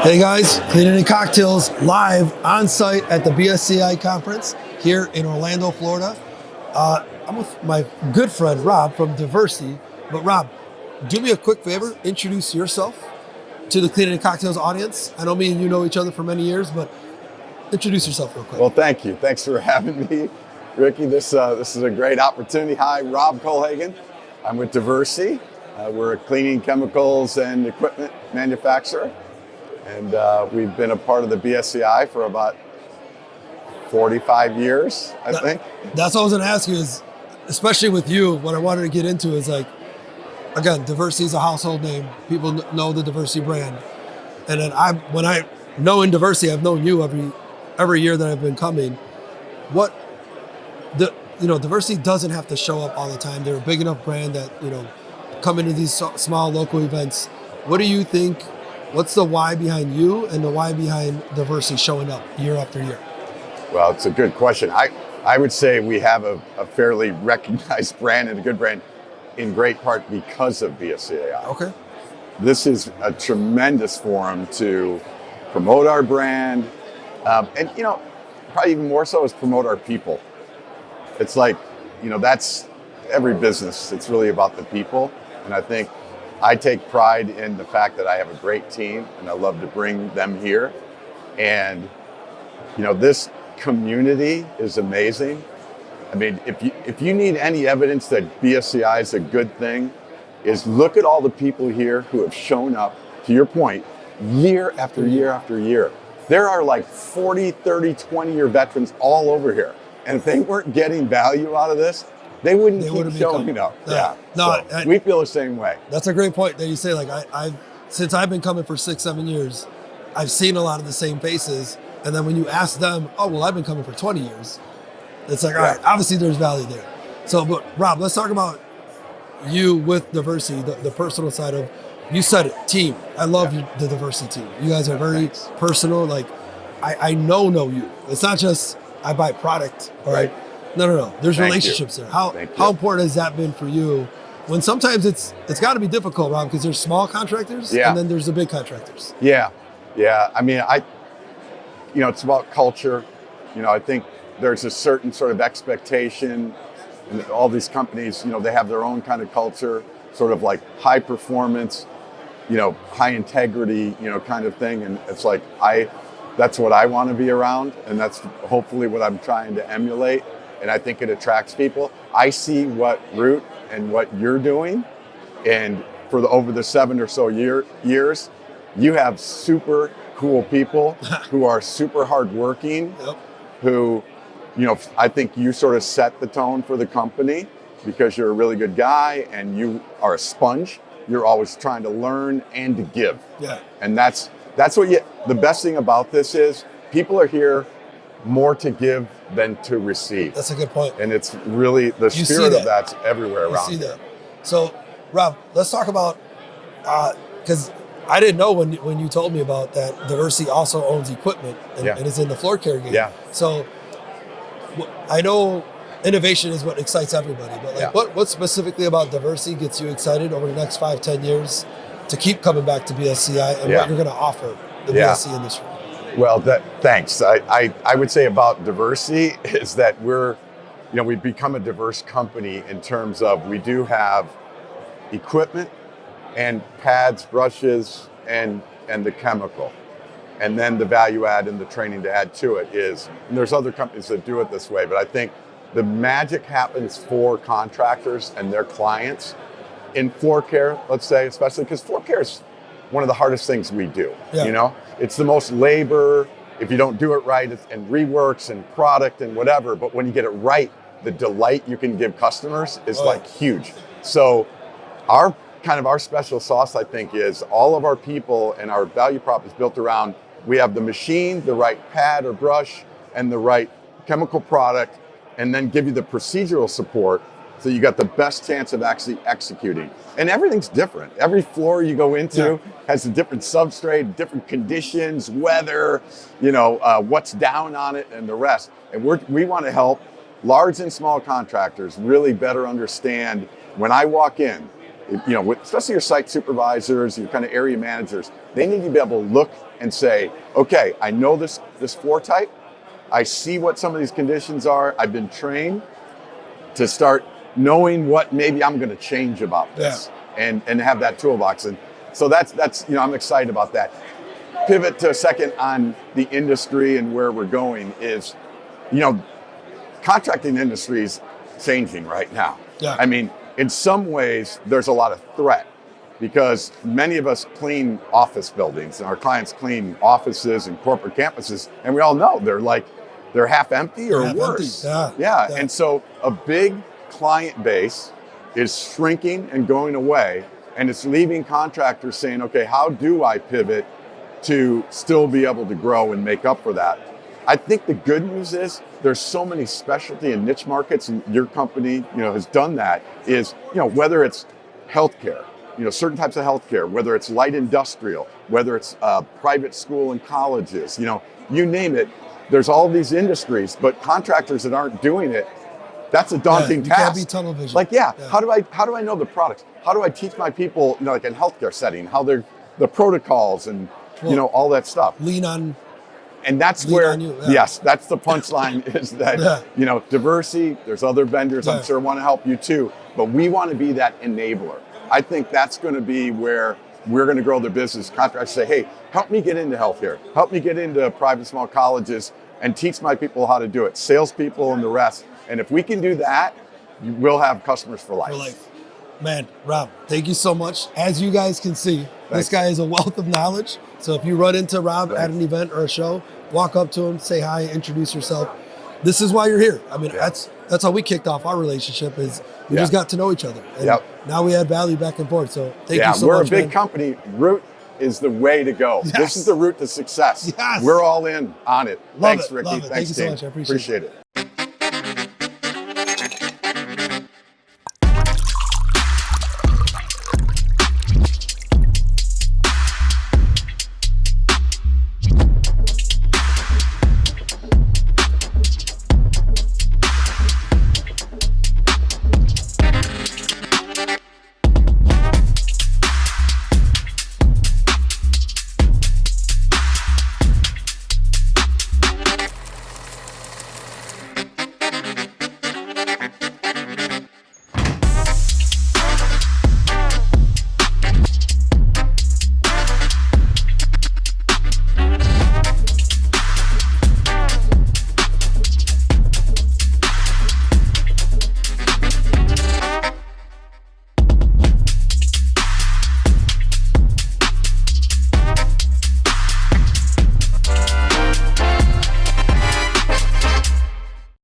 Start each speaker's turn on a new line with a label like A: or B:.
A: Hey guys, Cleaning and Cocktails live on site at the BSCI conference here in Orlando, Florida. I'm with my good friend Rob from Diversey. But Rob, do me a quick favor, introduce yourself to the Cleaning and Cocktails audience. I know me and you know each other for many years, but introduce yourself real quick.
B: Well, thank you. Thanks for having me, Ricky. This is a great opportunity. Hi, Rob Kohlhagen. I'm with Diversey. We're a cleaning chemicals and equipment manufacturer. And we've been a part of the BSCI for about 45 years, I think.
A: That's what I was gonna ask you is, especially with you, what I wanted to get into is like, again, Diversey is a household name. People know the Diversey brand. And then when I know in Diversey, I've known you every year that I've been coming. Diversey doesn't have to show up all the time. They're a big enough brand that, come into these small local events. What do you think? What's the why behind you and the why behind Diversey showing up year after year?
B: Well, it's a good question. I would say we have a fairly recognized brand and a good brand in great part because of BSCI.
A: Okay.
B: This is a tremendous forum to promote our brand, and probably even more so is promote our people. It's like, that's every business. It's really about the people, and I think I take pride in the fact that I have a great team, and I love to bring them here. And this community is amazing. I mean, if you need any evidence that BSCI is a good thing, is look at all the people here who have shown up, to your point, year after year after year. There are like 40, 30, 20-year veterans all over here. And if they weren't getting value out of this, they wouldn't keep showing up. Yeah.
A: No,
B: so we feel the same way.
A: That's a great point that you say. Like since I've been coming for 6-7 years, I've seen a lot of the same faces. And then when you ask them, oh, well, I've been coming for 20 years. It's like, all right, obviously there's value there. So, but Rob, let's talk about you with Diversey, the personal side of, you said it, team. I love the Diversey team. You guys are very personal. Like, I know you. It's not just I buy product, all right? No. There's relationships there. How important has that been for you? When sometimes it's got to be difficult, Rob, because there's small contractors and then there's the big contractors.
B: Yeah. I mean, it's about culture. I think there's a certain sort of expectation, and all these companies, they have their own kind of culture, sort of like high performance, high integrity, kind of thing. And it's like, that's what I want to be around. And that's hopefully what I'm trying to emulate. And I think it attracts people. I see what Root and what you're doing. And for over the 7 or so years, you have super cool people who are super hardworking, who, I think you sort of set the tone for the company because you're a really good guy and you are a sponge. You're always trying to learn and to give.
A: Yeah.
B: And that's the best thing about this is people are here more to give than to receive.
A: That's a good point.
B: And it's really, the spirit of that's everywhere around.
A: You see that. So, Rob, let's talk about, because I didn't know when you told me about that, Diversey also owns equipment and is in the floor care game.
B: Yeah.
A: So, I know innovation is what excites everybody, but what specifically about Diversey gets you excited over the next 5-10 years to keep coming back to BSCI and what you're going to offer the BSC industry?
B: Well, thanks. I would say about Diversey is that we've become a diverse company in terms of we do have equipment and pads, brushes, and the chemical. And then the value add and the training to add to it is, and there's other companies that do it this way, but I think the magic happens for contractors and their clients in floor care, let's say, especially because floor care is one of the hardest things we do. It's the most labor. If you don't do it right, and reworks and product and whatever, but when you get it right, the delight you can give customers is like huge. So our special sauce, I think, is all of our people and our value prop is built around, we have the machine, the right pad or brush, and the right chemical product, and then give you the procedural support so you got the best chance of actually executing. And everything's different. Every floor you go into has a different substrate, different conditions, weather, what's down on it and the rest. And we want to help large and small contractors really better understand when I walk in, especially your site supervisors, your kind of area managers, they need to be able to look and say, okay, I know this floor type. I see what some of these conditions are. I've been trained to start knowing what maybe I'm going to change about this, and have that toolbox. And so that's I'm excited about that. Pivot to a second on the industry and where we're going is, contracting industry is changing right now.
A: Yeah.
B: I mean, in some ways, there's a lot of threat because many of us clean office buildings and our clients clean offices and corporate campuses, and we all know they're half empty or
A: half
B: worse.
A: empty.
B: Yeah. And so a big client base is shrinking and going away, and it's leaving contractors saying, okay, how do I pivot to still be able to grow and make up for that? I think the good news is there's so many specialty and niche markets, and your company, has done that, is, whether it's healthcare, certain types of healthcare, whether it's light industrial, whether it's private school and colleges, you name it, there's all these industries, but contractors that aren't doing it, that's a daunting task.
A: You can't be tunnel vision.
B: How do I know the products? How do I teach my people, like in healthcare setting, how they're the protocols and all that stuff.
A: Lean on.
B: And that's where, yes, that's the punchline is that, Diversey, there's other vendors I'm sure want to help you too, but we want to be that enabler. I think that's going to be where we're going to grow the business. Contractors say, hey, help me get into healthcare, help me get into private small colleges and teach my people how to do it, salespeople and the rest. And if we can do that, we'll have customers for life.
A: For life. Man, Rob, thank you so much. As you guys can see, this guy is a wealth of knowledge. So if you run into Rob at an event or a show, walk up to him, say hi, introduce yourself. This is why you're here. I mean, that's how we kicked off our relationship is we just got to know each other. And now we add value back and forth. So thank you so much.
B: We're a big company. Route is the way to go. This is the route to success. We're all in on it. Thanks, Ricky. Thanks,
A: Thank you so much. I appreciate it.